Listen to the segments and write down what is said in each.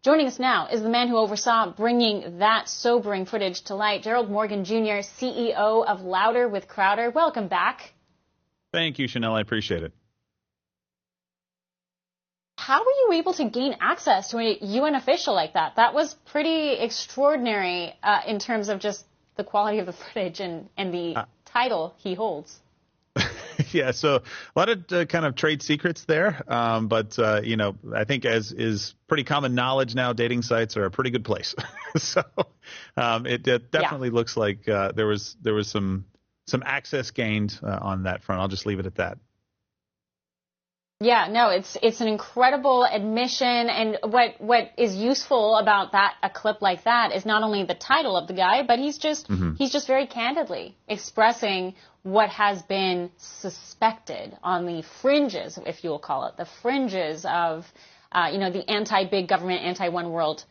Joining us now is the man who oversaw bringing that sobering footage to light, Gerald Morgan Jr., CEO of Louder with Crowder. Welcome back. Thank you, Chanel. I appreciate it. How were you able to gain access to a UN official like that? That was pretty extraordinary in terms of just the quality of the footage and the title he holds. Yeah, so a lot of kind of trade secrets there. But I think as is pretty common knowledge now, dating sites are a pretty good place. So it definitely looks like there was some access gained on that front. I'll just leave it at that. Yeah, no, it's an incredible admission, and what is useful about a clip like that is not only the title of the guy, but he's just very candidly expressing what has been suspected on the fringes, if you will call it, the fringes of the anti-big government, anti-one world,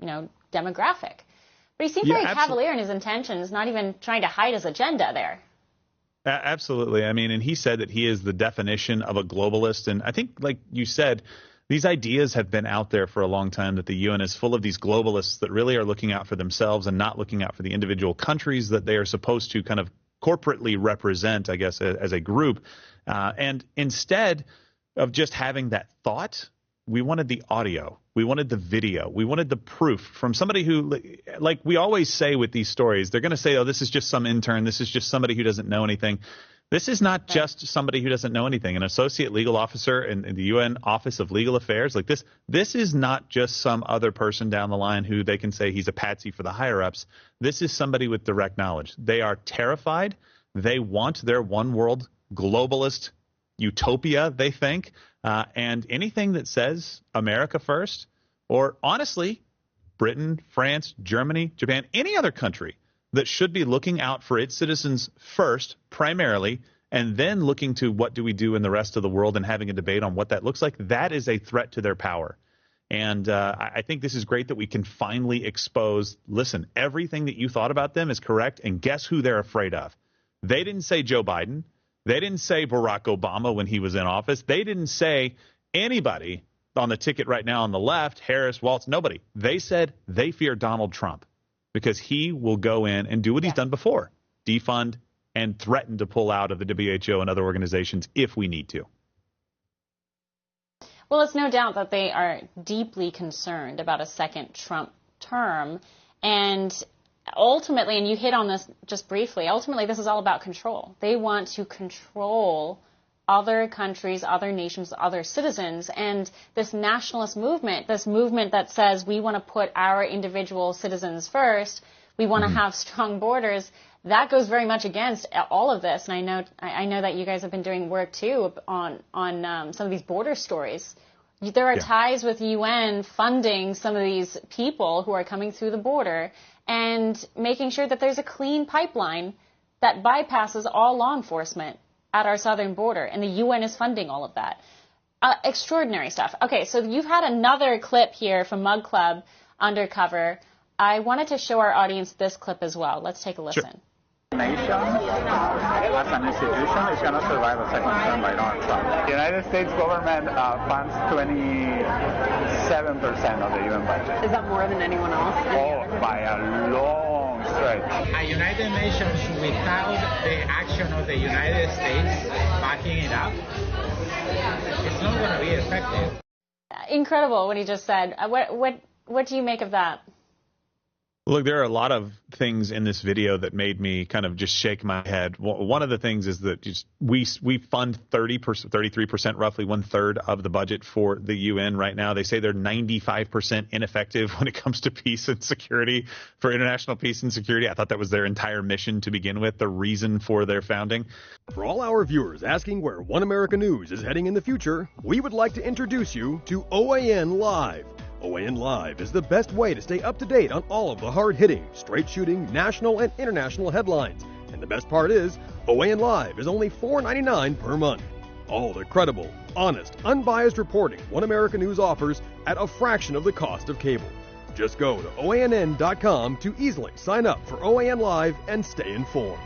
demographic. But he seems very cavalier in his intentions, not even trying to hide his agenda there. Absolutely. I mean, and he said that he is the definition of a globalist. And I think, like you said, these ideas have been out there for a long time, that the UN is full of these globalists that really are looking out for themselves and not looking out for the individual countries that they are supposed to kind of corporately represent, I guess, as a group. And instead of just having that thought, we wanted the audio. We wanted the video. We wanted the proof from somebody who, like we always say with these stories, they're going to say, oh, this is just some intern. This is just somebody who doesn't know anything. This is not just somebody who doesn't know anything. An associate legal officer in the UN Office of Legal Affairs, like this is not just some other person down the line who they can say he's a patsy for the higher-ups. This is somebody with direct knowledge. They are terrified. They want their one world globalist utopia, they think. And anything that says America first, or honestly, Britain, France, Germany, Japan, any other country that should be looking out for its citizens first, primarily, and then looking to what do we do in the rest of the world and having a debate on what that looks like, that is a threat to their power. And I think this is great that we can finally expose, listen, everything that you thought about them is correct, and guess who they're afraid of? They didn't say Joe Biden. They didn't say Barack Obama when he was in office. They didn't say anybody on the ticket right now on the left, Harris, Waltz, nobody. They said they fear Donald Trump because he will go in and do what he's done before, defund and threaten to pull out of the WHO and other organizations if we need to. Well, it's no doubt that they are deeply concerned about a second Trump term. And ultimately, and you hit on this just briefly, ultimately this is all about control. They want to control other countries, other nations, other citizens. And this nationalist movement, this movement that says we want to put our individual citizens first, we want to have strong borders, that goes very much against all of this. And I know that you guys have been doing work too on some of these border stories. There are ties with UN funding some of these people who are coming through the border and making sure that there's a clean pipeline that bypasses all law enforcement at our southern border. And the UN is funding all of that. Extraordinary stuff. Okay, so you've had another clip here from Mug Club Undercover. I wanted to show our audience this clip as well. Let's take a listen. Sure. Nation, as an institution, is going to survive a second term by Donald Trump. The United States government funds 27% of the UN budget. Is that more than anyone else? Oh, by a long stretch. A United Nations without the action of the United States backing it up, it's not going to be effective. Incredible what he just said. What do you make of that? Look, there are a lot of things in this video that made me kind of just shake my head. One of the things is that we fund 33%, roughly 1/3 of the budget for the UN right now. They say they're 95% ineffective when it comes to peace and security, for international peace and security. I thought that was their entire mission to begin with, the reason for their founding. For all our viewers asking where One America News is heading in the future, we would like to introduce you to OAN Live. OAN Live is the best way to stay up to date on all of the hard-hitting, straight-shooting, national and international headlines. And the best part is, OAN Live is only $4.99 per month. All the credible, honest, unbiased reporting One America News offers at a fraction of the cost of cable. Just go to OANN.com to easily sign up for OAN Live and stay informed.